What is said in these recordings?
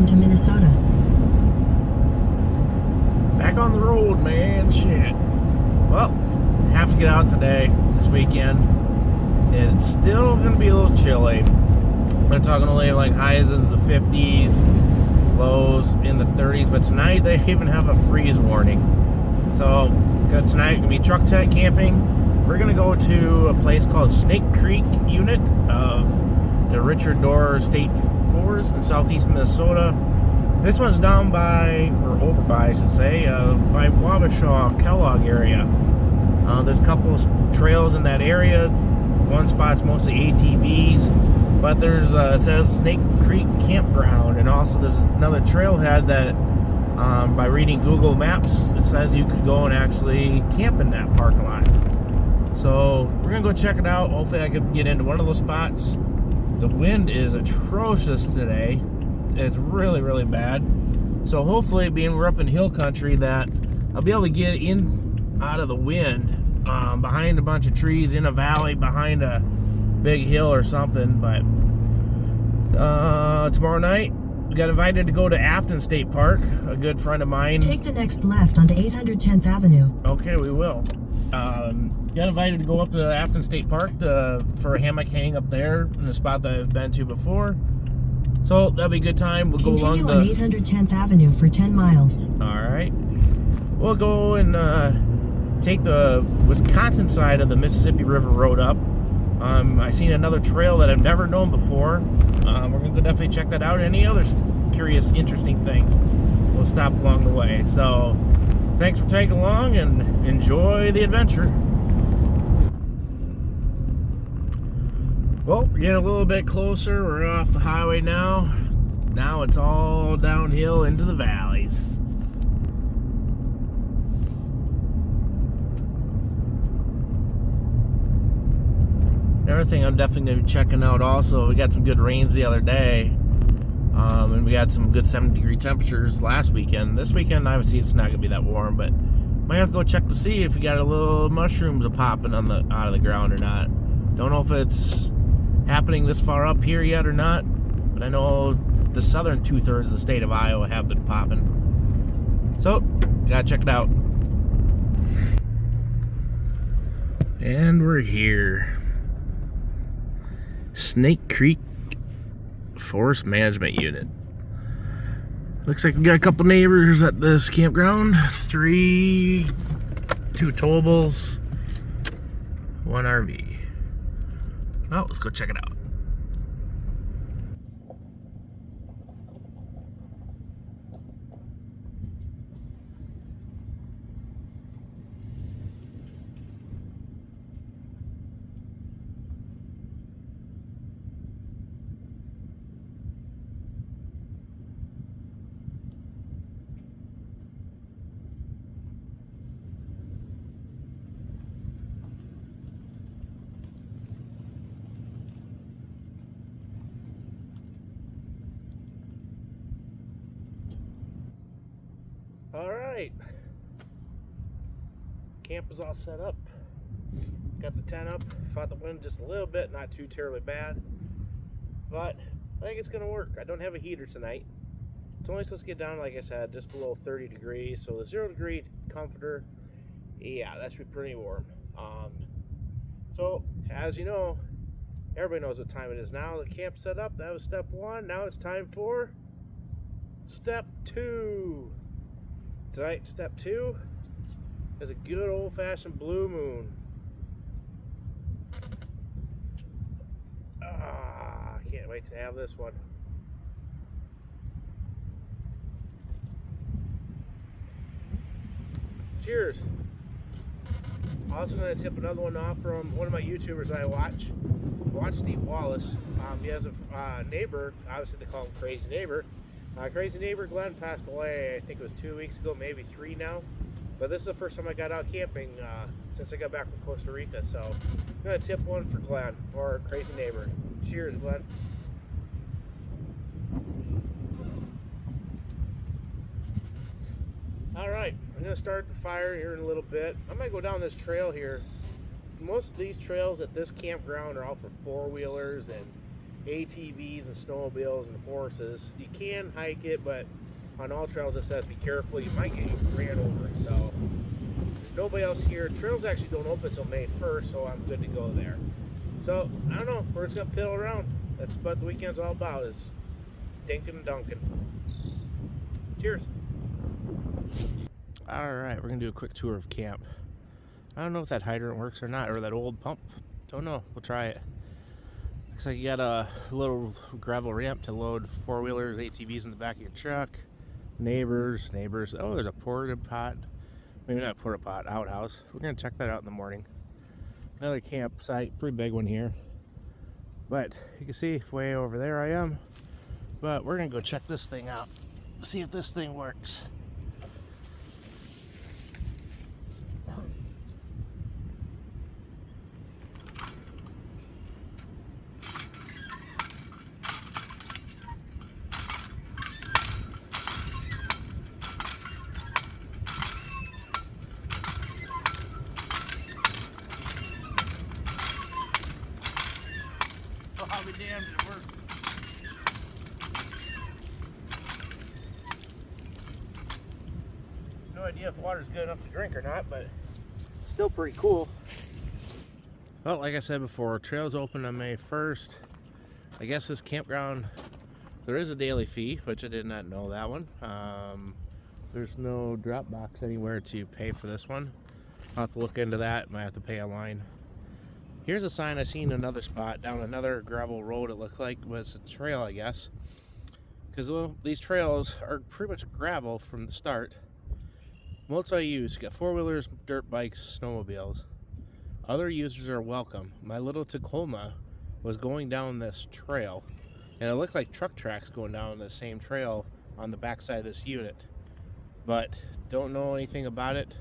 Welcome to Minnesota. Back on the road, man. Shit. Well, have to get out today, this weekend. It's still going to be a little chilly. We're talking only like highs in the 50s, lows in the 30s, but tonight they even have a freeze warning. So, tonight we're going to be truck tent camping. We're going to go to a place called Snake Creek unit of the Richard Dorer State Forest in southeast Minnesota. This one's down by, or over by, I should say, by Wabasha, Kellogg area. There's a couple of trails in that area. One spot's mostly ATVs, but there's it says Snake Creek Campground, and also there's another trailhead that, by reading Google Maps, it says you could go and actually camp in that parking lot. So we're gonna go check it out. Hopefully I could get into one of those spots. The wind is atrocious today. It's really, really bad. So hopefully, being we're up in hill country, that I'll be able to get in out of the wind, behind a bunch of trees in a valley, behind a big hill or something. But tomorrow night, we got invited to go to Afton State Park. A good friend of mine. Take the next left onto 810th Avenue. Okay, we will. Got invited to go up to Afton State Park for a hammock hang up there in a spot that I've been to before. So that'll be a good time. We'll go along the 810th Avenue for 10 miles. All right. We'll go and take the Wisconsin side of the Mississippi River Road up. I seen another trail that I've never known before. We're gonna go definitely check that out. Any other curious, interesting things, we'll stop along the way. So thanks for tagging along and enjoy the adventure. Well, we're getting a little bit closer. We're off the highway now. Now it's all downhill into the valleys. Another thing I'm definitely going to be checking out also, we got some good rains the other day. And we had some good 70-degree temperatures last weekend. This weekend, obviously, it's not going to be that warm, but might have to go check to see if we got a little mushrooms popping on out of the ground or not. Don't know if it's happening this far up here yet or not, but I know the southern 2/3 of the state of Iowa have been popping. So, gotta check it out. And we're here. Snake Creek Forest Management Unit. Looks like we got a couple neighbors at this campground. 2 towables, 1 RV. Well, let's go check it out. All right, camp is all set up. Got the tent up. Fought the wind just a little bit, not too terribly bad, but I think it's gonna work. I don't have a heater tonight. It's only supposed to get down, like I said, just below 30 degrees. So the 0-degree comforter, yeah, that should be pretty warm. So as you know, everybody knows what time it is now. The camp set up. That was step 1. Now it's time for step 2. Tonight, step 2 is a good old-fashioned blue moon. I can't wait to have this one. Cheers. Also going to tip another one off from one of my YouTubers I watch Steve Wallace. He has a neighbor, obviously they call him Crazy Neighbor. Crazy Neighbor Glenn passed away, I think it was 2 weeks ago, maybe 3 now. But this is the first time I got out camping since I got back from Costa Rica. So I'm going to tip one for Glenn, or Crazy Neighbor. Cheers, Glenn. Alright, I'm going to start the fire here in a little bit. I'm going to go down this trail here. Most of these trails at this campground are all for 4-wheelers and ATVs and snowmobiles and horses. You can hike it, but on all trails it says be careful, you might get ran over. So there's nobody else here. Trails actually don't open until May 1st, so I'm good to go there. So I don't know, we're just gonna piddle around. That's what the weekend's all about, is dinking and dunking. Cheers. Alright, we're gonna do a quick tour of camp. I don't know if that hydrant works or not, or that old pump. Don't know, we'll try it. Looks like you got a little gravel ramp to load four-wheelers, ATVs in the back of your truck. Neighbors. Oh, there's a porta pot. Maybe not porta pot, outhouse. We're gonna check that out in the morning. Another campsite, pretty big one here. But you can see way over there I am. But we're gonna go check this thing out. See if this thing works. I'll be damned if it works. No idea if the water's good enough to drink or not, but still pretty cool. Well, like I said before, trails open on May 1st. I guess this campground, there is a daily fee, which I did not know that one. There's no drop box anywhere to pay for this one. I'll have to look into that. Might have to pay a line. Here's a sign I seen in another spot down another gravel road. It looked like it was a trail, I guess, because these trails are pretty much gravel from the start. Multi-use, you got four-wheelers, dirt bikes, snowmobiles. Other users are welcome. My little Tacoma was going down this trail, and it looked like truck tracks going down the same trail on the backside of this unit, but don't know anything about it.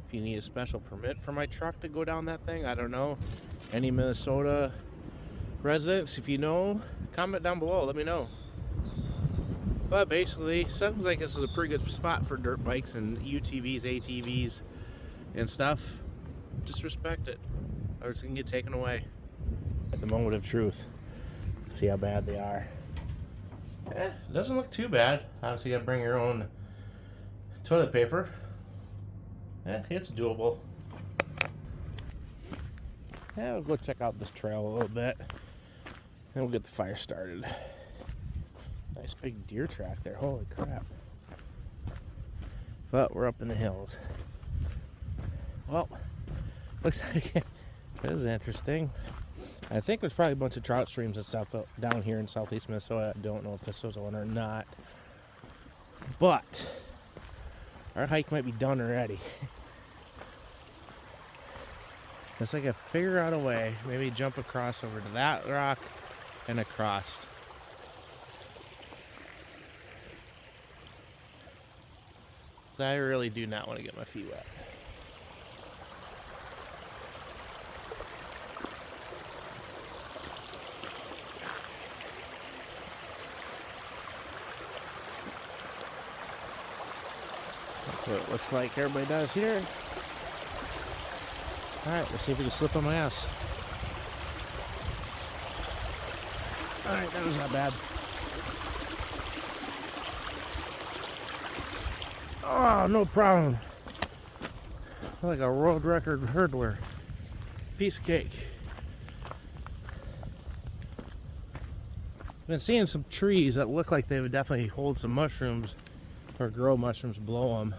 If you need a special permit for my truck to go down that thing, I don't know. Any Minnesota residents, if you know, comment down below, let me know. But basically, sounds like this is a pretty good spot for dirt bikes and UTVs, ATVs, and stuff. Just respect it, or it's gonna get taken away. At the moment of truth, see how bad they are. It doesn't look too bad. Obviously, you gotta bring your own toilet paper. It's doable. Yeah, we'll go check out this trail a little bit, and we'll get the fire started. Nice big deer track there, holy crap. But we're up in the hills. Well, looks like this is interesting. I think there's probably a bunch of trout streams and stuff down here in southeast Minnesota. I don't know if this was one or not. But our hike might be done already. It's like I figure out a way, maybe jump across over to that rock and across. So I really do not want to get my feet wet. That's what it looks like everybody does here. Alright, let's see if we can slip on my ass. Alright, that was not bad. Oh, no problem. Like a world record hurdler. Piece of cake. Been seeing some trees that look like they would definitely hold some mushrooms or grow mushrooms below them.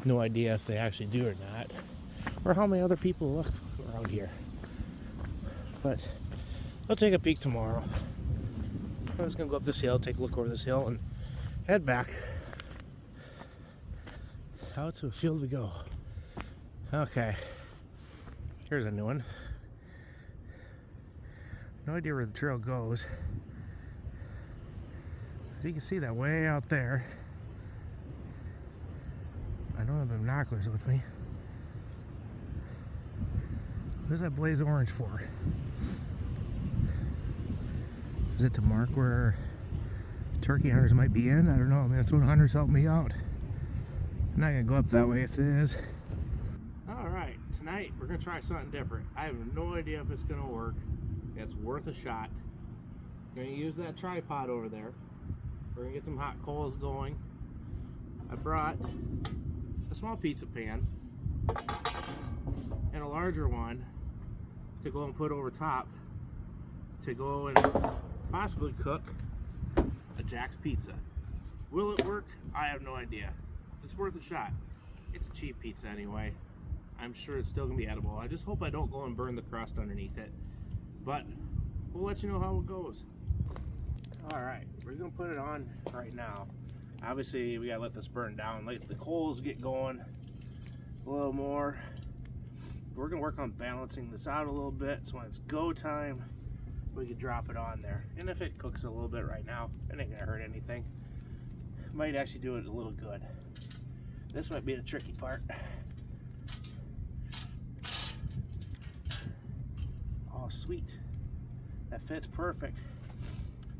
No idea if they actually do or not, or how many other people look around here. But I'll take a peek tomorrow. I'm just gonna go up this hill, take a look over this hill, and head back. Out to a field we go. Okay, here's a new one. No idea where the trail goes. As you can see that way out there. I don't have binoculars with me. What does that blaze orange for? Is it to mark where turkey hunters might be in? I don't know. Minnesota hunters help me out. I'm not gonna go up that way if it is. Alright, tonight we're gonna try something different. I have no idea if it's gonna work. It's worth a shot. We're gonna use that tripod over there. We're gonna get some hot coals going. I brought a small pizza pan and a larger one to go and put over top to go and possibly cook a Jack's pizza. Will it work? I have no idea. It's worth a shot. It's a cheap pizza anyway. I'm sure it's still gonna be edible. I just hope I don't go and burn the crust underneath it. But we'll let you know how it goes. Alright, we're gonna put it on right now. Obviously we gotta let this burn down, let the coals get going a little more. We're gonna work on balancing this out a little bit so when it's go time we can drop it on there. And if it cooks a little bit right now, it ain't gonna hurt anything. It might actually do it a little good. This might be the tricky part. Oh sweet, that fits perfect.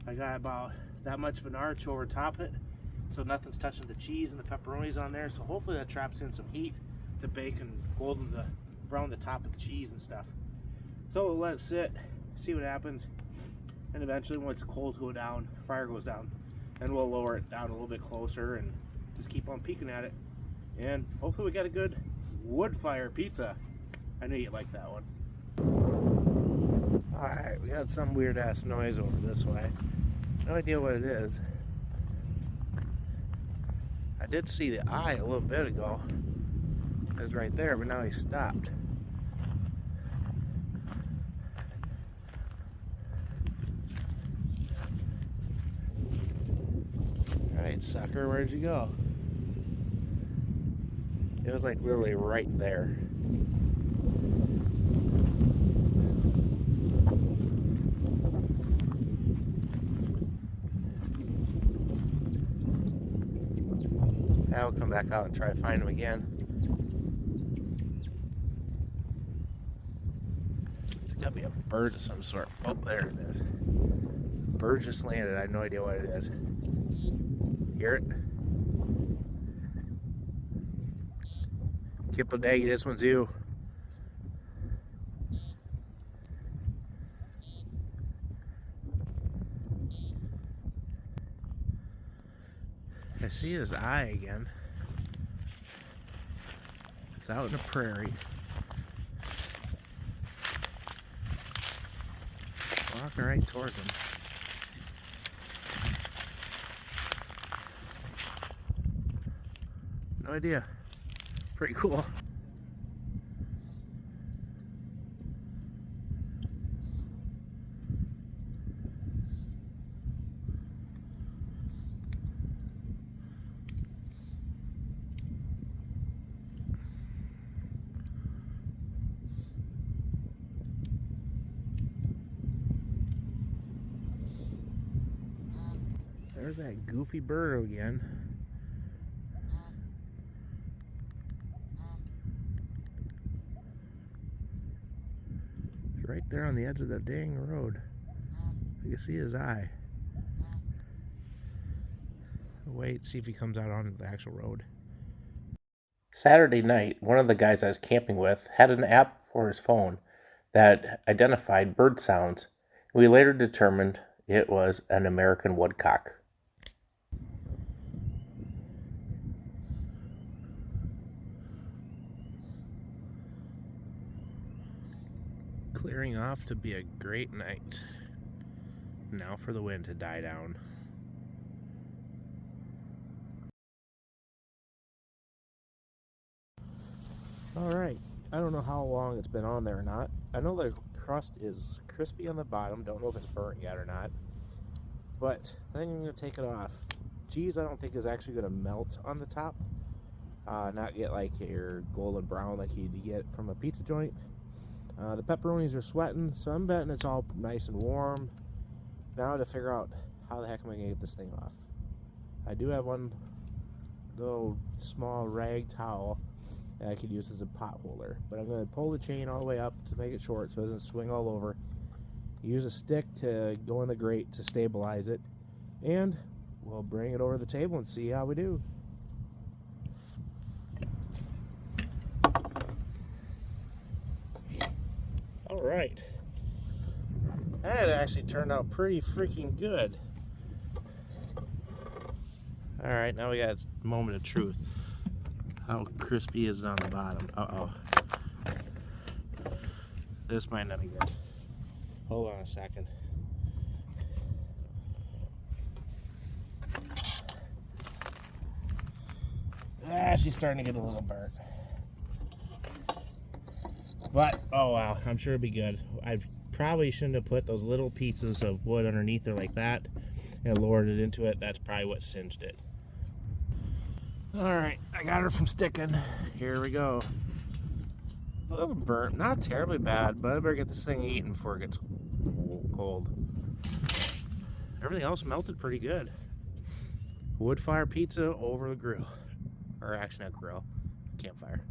I got about that much of an arch over top it, so nothing's touching the cheese and the pepperonis on there. So hopefully that traps in some heat to bake and brown the top of the cheese and stuff. So we'll let it sit, see what happens, and eventually once the coals go down, fire goes down, then we'll lower it down a little bit closer and just keep on peeking at it. And hopefully we got a good wood fire pizza. I knew you'd like that one. Alright, we got some weird ass noise over this way. No idea what it is. I did see the eye a little bit ago. It was right there, but now he stopped. Alright, sucker, where'd you go? It was like literally right there. I'll come back out and try to find him again. There's gotta be a bird of some sort. Oh, there it is. Bird just landed. I have no idea what it is. Hear it? Kippadaggy, this one's you. I see his eye again. It's out in the prairie. Walking right towards him. No idea. Pretty cool. There's that goofy bird again. It's right there on the edge of the dang road. You can see his eye. Wait, see if he comes out onto the actual road. Saturday night, one of the guys I was camping with had an app for his phone that identified bird sounds. We later determined it was an American woodcock. Clearing off to be a great night. Now for the wind to die down. Alright, I don't know how long it's been on there or not. I know the crust is crispy on the bottom. Don't know if it's burnt yet or not. But then I'm going to take it off. Cheese I don't think is actually going to melt on the top. Not get like your golden brown like you'd get from a pizza joint. The pepperonis are sweating, so I'm betting it's all nice and warm. Now to figure out how the heck am I going to get this thing off. I do have one little small rag towel that I could use as a pot holder, but I'm going to pull the chain all the way up to make it short so it doesn't swing all over. Use a stick to go in the grate to stabilize it, and we'll bring it over the table and see how we do. All right. That actually turned out pretty freaking good. Alright, now we got a moment of truth. How crispy is it on the bottom? Uh-oh. This might not be good. Hold on a second. She's starting to get a little burnt. But, oh wow, I'm sure it'll be good. I probably shouldn't have put those little pieces of wood underneath there like that and lowered it into it. That's probably what singed it. Alright, I got her from sticking. Here we go. A little burnt, not terribly bad, but I better get this thing eaten before it gets cold. Everything else melted pretty good. Wood fire pizza over the grill. Or actually not grill, campfire.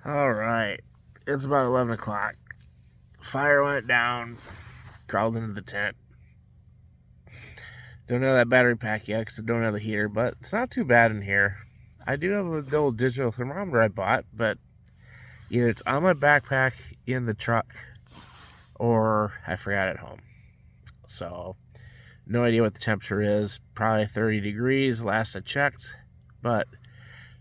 Alright, it's about 11 o'clock. Fire went down, crawled into the tent. Don't have that battery pack yet because I don't have the heater, but it's not too bad in here. I do have a little digital thermometer I bought, but either it's on my backpack in the truck or I forgot at home. So, no idea what the temperature is. Probably 30 degrees last I checked, but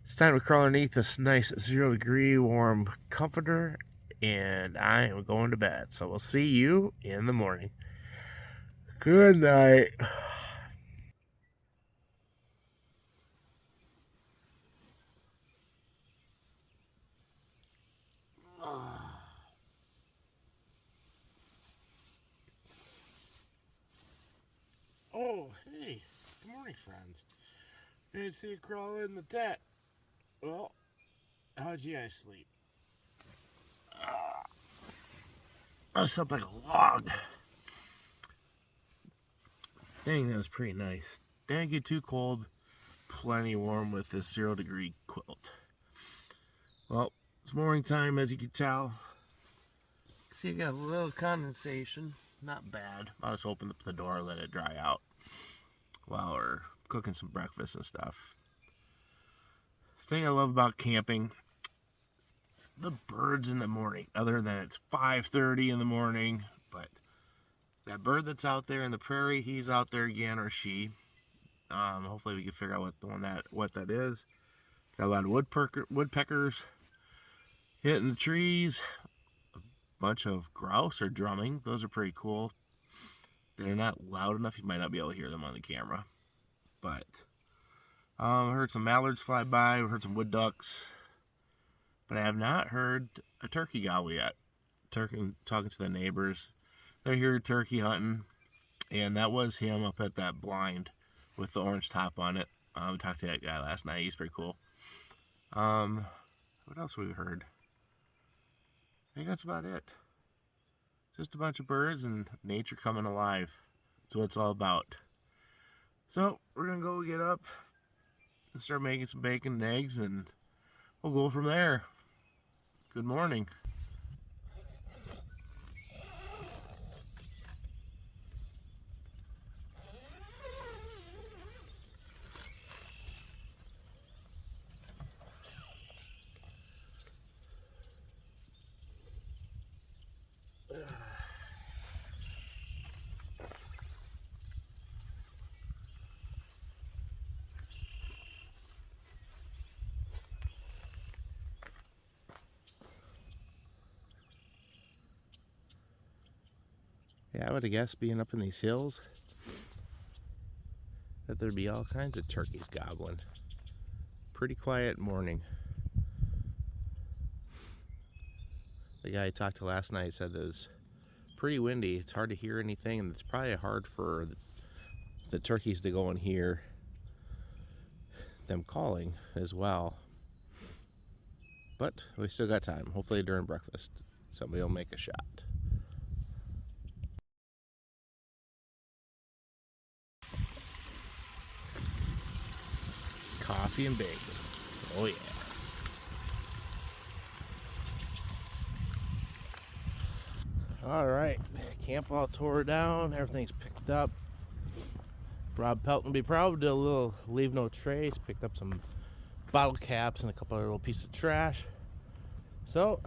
it's time to crawl underneath this nice 0-degree warm comforter, and I am going to bed. So we'll see you in the morning. Good night. Oh, hey. Good morning, friends. Good to see you crawl in the tent. Well, how'd you guys sleep? I slept like a log. Dang, that was pretty nice. Didn't get too cold. Plenty warm with this 0-degree quilt. Well, it's morning time, as you can tell. See, you got a little condensation. Not bad. I'll just open up the door, let it dry out while we're cooking some breakfast and stuff. The thing I love about camping, the birds in the morning, other than it's 5:30 in the morning, but that bird that's out there in the prairie, he's out there again, or she. Hopefully we can figure out what that is. Got a lot of woodpeckers hitting the trees. A bunch of grouse are drumming. Those are pretty cool. They're not loud enough. You might not be able to hear them on the camera. But I heard some mallards fly by. We heard some wood ducks. But I have not heard a turkey gobble yet. Talking to the neighbors. They're here turkey hunting. And that was him up at that blind with the orange top on it. We talked to that guy last night. He's pretty cool. What else we heard? I think that's about it. Just a bunch of birds and nature coming alive. That's what it's all about. So, we're going to go get up and start making some bacon and eggs, and we'll go from there. Good morning. Yeah, I would have guessed, being up in these hills, that there'd be all kinds of turkeys gobbling. Pretty quiet morning. The guy I talked to last night said that it was pretty windy. It's hard to hear anything, and it's probably hard for the turkeys to go and hear them calling as well. But we still got time. Hopefully during breakfast, somebody will make a shot. Coffee and bacon. Oh yeah. All right, camp all tore down. Everything's picked up. Rob Pelton will be proud. Did a little leave no trace. Picked up some bottle caps and a couple of little pieces of trash. So,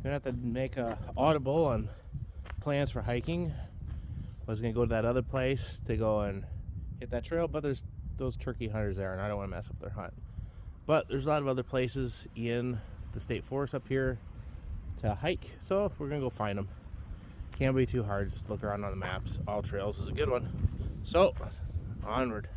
gonna have to make a audible on plans for hiking. I was gonna go to that other place to go and hit that trail, but there's those turkey hunters there, and I don't want to mess up their hunt. But there's a lot of other places in the state forest up here to hike, so we're gonna go find them. Can't be too hard. Just look around on the maps. All Trails is a good one. So, onward.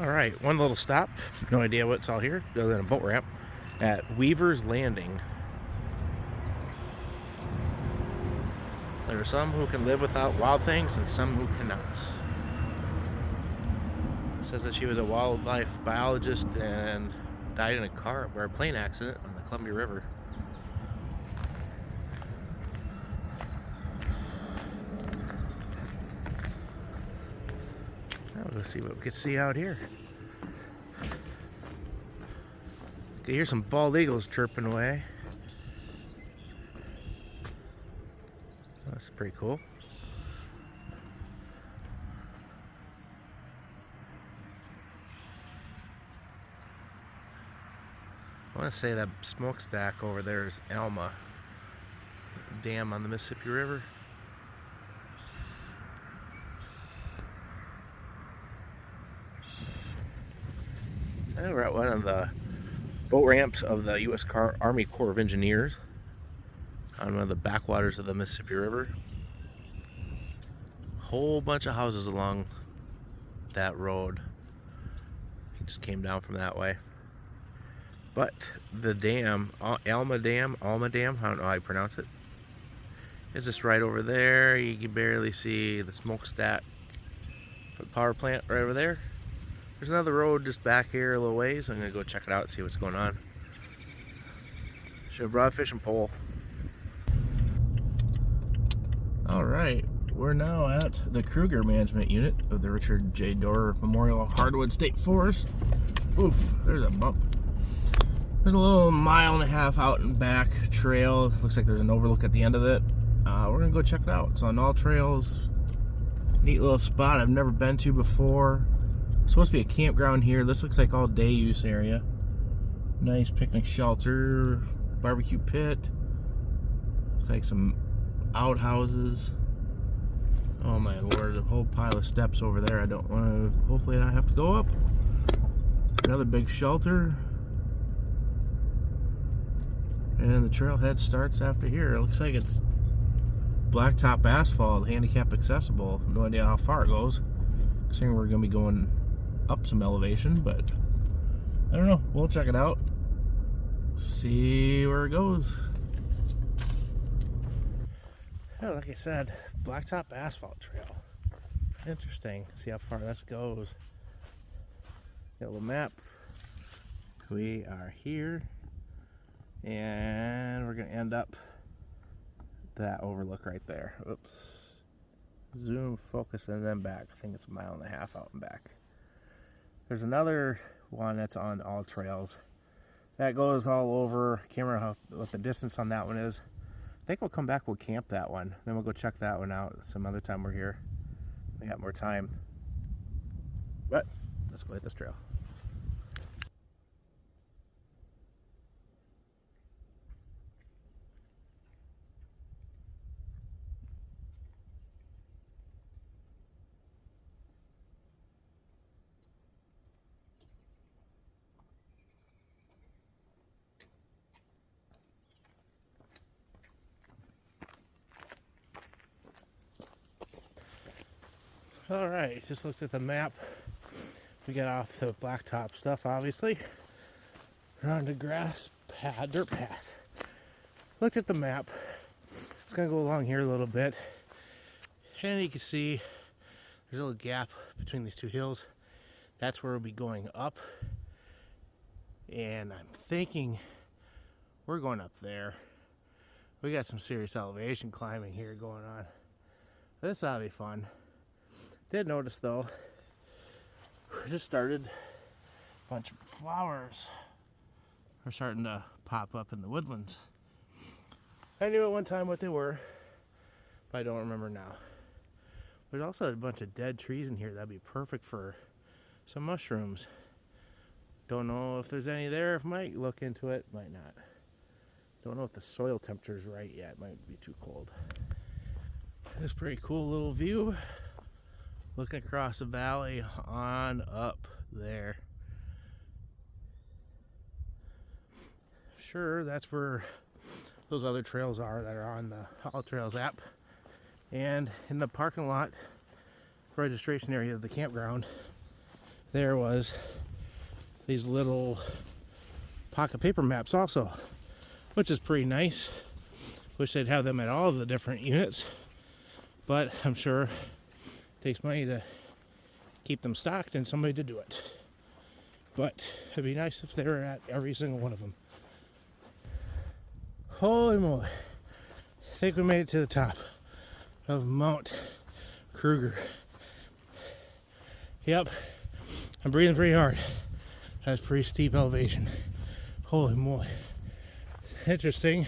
All right, one little stop. No idea what's all here other than a boat ramp at Weaver's Landing. There are some who can live without wild things and some who cannot. It says that she was a wildlife biologist and died in a plane accident on the Columbia River. Now we'll see what we can see out here. You can hear some bald eagles chirping away. That's pretty cool. I want to say that smokestack over there is Alma Dam on the Mississippi River. And we're at one of the boat ramps of the U.S. Army Corps of Engineers on one of the backwaters of the Mississippi River. Whole bunch of houses along that road. He just came down from that way. But the dam, Alma Dam, I don't know how you pronounce it, is just right over there. You can barely see the smokestack for the power plant right over there. There's another road just back here a little ways. I'm gonna go check it out and see what's going on. Should have brought a fishing pole. All right, we're now at the Kruger Management Unit of the Richard J. Dorer Memorial Hardwood State Forest. Oof, there's a bump. There's a little 1.5 mile out and back trail. Looks like there's an overlook at the end of it. We're gonna go check it out. It's on All Trails. Neat little spot I've never been to before. It's supposed to be a campground here. This looks like all day use area. Nice picnic shelter, barbecue pit. Looks like some outhouses. Oh my lord, a whole pile of steps over there. I don't want to, hopefully I don't have to go up. Another big shelter. And the trailhead starts after here. It looks like it's blacktop asphalt, handicap accessible. No idea how far it goes. Considering we're going to be going up some elevation, but I don't know. We'll check it out. See where it goes. Oh, like I said, blacktop asphalt trail. Interesting. See how far this goes. Got a little map. We are here, and we're gonna end up that overlook right there. Oops. Zoom, focus, and then back. I think it's 1.5 miles out and back. There's another one that's on All Trails. That goes all over. Can't remember what the distance on that one is. I think we'll come back, we'll camp that one. Then we'll go check that one out some other time we're here. We got more time. But let's go hit this trail. All right, just looked at the map. We got off the blacktop stuff, obviously. We're on the grass pad, dirt path. Looked at the map. It's gonna go along here a little bit. And you can see there's a little gap between these two hills. That's where we'll be going up. And I'm thinking we're going up there. We got some serious elevation climbing here going on. This ought to be fun. Did notice though, we just started a bunch of flowers are starting to pop up in the woodlands. I knew at one time what they were, but I don't remember now. There's also a bunch of dead trees in here that'd be perfect for some mushrooms. Don't know if there's any there. Might look into it, might not. Don't know if the soil temperature's right yet. Might be too cold. This pretty cool little view. Looking across the valley on up there. Sure, that's where those other trails are that are on the All Trails app. And in the parking lot registration area of the campground, there was these little pocket paper maps also, which is pretty nice. Wish they'd have them at all of the different units, but I'm sure it takes money to keep them stocked and somebody to do it. But it'd be nice if they were at every single one of them. Holy moly. I think we made it to the top of Mount Kruger. Yep, I'm breathing pretty hard. That's pretty steep elevation. Holy moly. Interesting.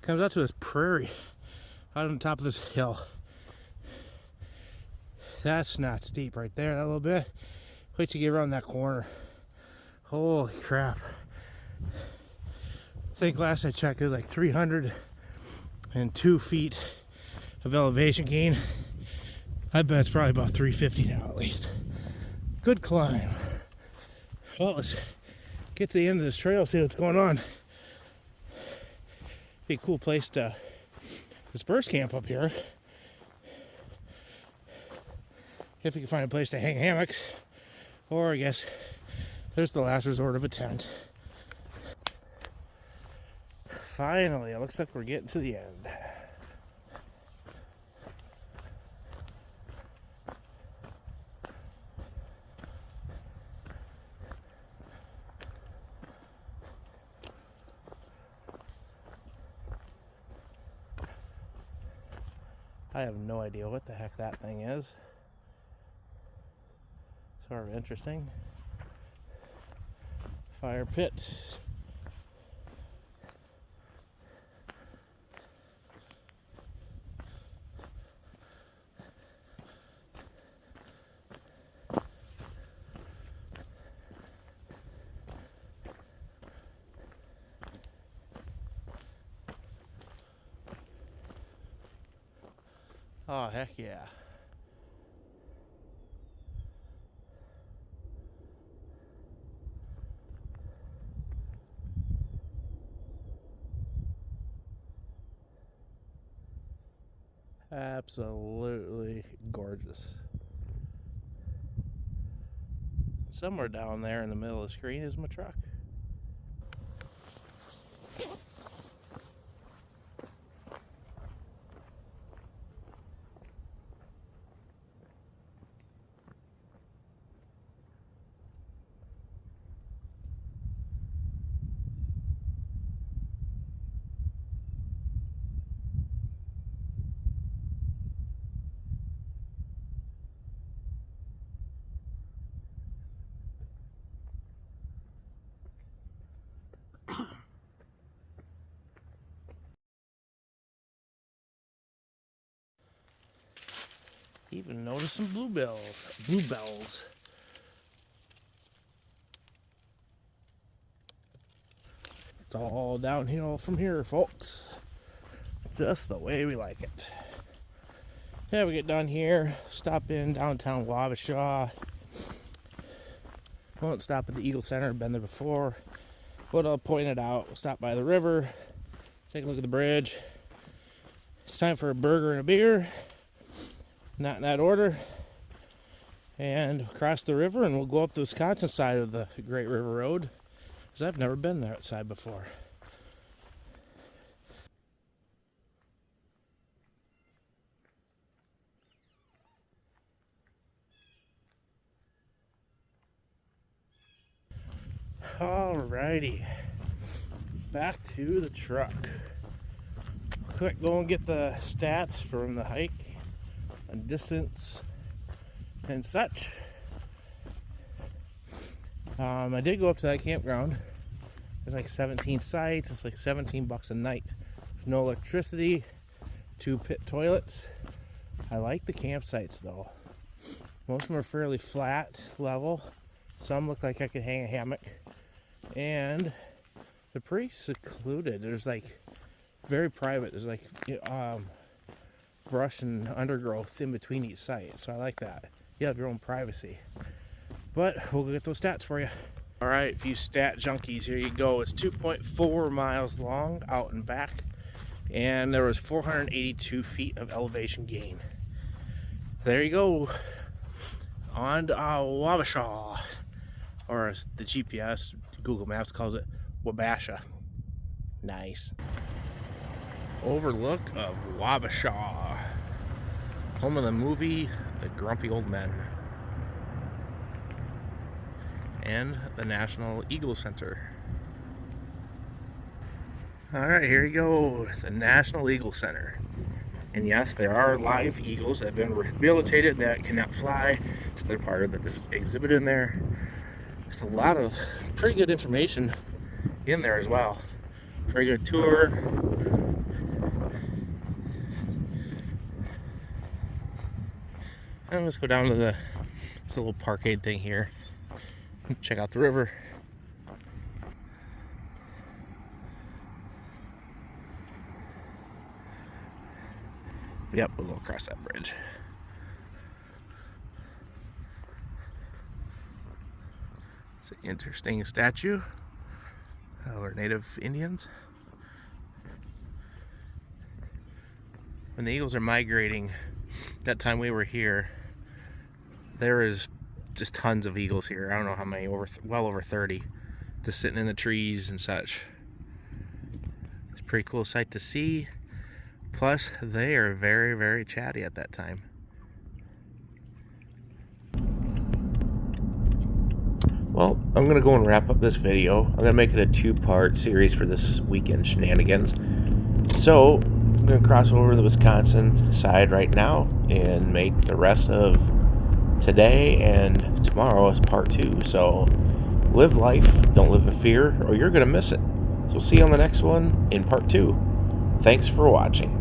Comes out to this prairie out on top of this hill. That's not steep right there, that little bit. Wait till you get around that corner. Holy crap. I think last I checked it was like 302 feet of elevation gain. I bet it's probably about 350 now at least. Good climb. Well, let's get to the end of this trail, see what's going on. Be a cool place to disperse camp up here. If we can find a place to hang hammocks. Or I guess there's the last resort of a tent. Finally, it looks like we're getting to the end. I have no idea what the heck that thing is. Sort of interesting. Fire pit. Oh, heck yeah. Absolutely gorgeous. Somewhere down there in the middle of the screen is my truck. Even noticed some bluebells. It's all downhill from here, folks. Just the way we like it. Yeah, we get done here, stop in downtown Wabasha. Won't stop at the Eagle Center, been there before. But I'll point it out. We'll stop by the river, take a look at the bridge. It's time for a burger and a beer. Not in that order. and cross the river, and we'll go up the Wisconsin side of the Great River Road, because I've never been that side before. Alrighty, back to the truck. Quick, go and get the stats from the hike and distance and such. I did go up to that campground. There's like 17 sites. It's like $17 a night. There's no electricity, 2 pit toilets. I like the campsites though. Most of them are fairly flat, level. Some look like I could hang a hammock. And they're pretty secluded. There's like very private. There's like brush and undergrowth in between each site. So I like that. You have your own privacy. But we'll get those stats for you. All right, a few stat junkies. Here you go. It's 2.4 miles long out and back. And there was 482 feet of elevation gain. There you go. On to Wabasha. Or as the GPS, Google Maps calls it, Wabasha. Nice. Overlook of Wabasha. Home of the movie The Grumpy Old Men. And the National Eagle Center. Alright, here you go. The National Eagle Center. And yes, there are live eagles that have been rehabilitated that cannot fly. So they're part of the exhibit in there. There's a lot of pretty good information in there as well. Very good tour. And let's go down to this little parkade thing here. Check out the river. Yep, we'll go across that bridge. It's an interesting statue of our native Indians. When the eagles are migrating, that time we were here, there is just tons of eagles here. I don't know how many, well over 30, just sitting in the trees and such. It's a pretty cool sight to see. Plus, they are very, very chatty at that time. Well, I'm going to go and wrap up this video. I'm going to make it a 2-part series for this weekend shenanigans. So, I'm going to cross over to the Wisconsin side right now and make the rest of today and tomorrow as part 2. So, live life, don't live in fear, or you're going to miss it. So, see you on the next one in part 2. Thanks for watching.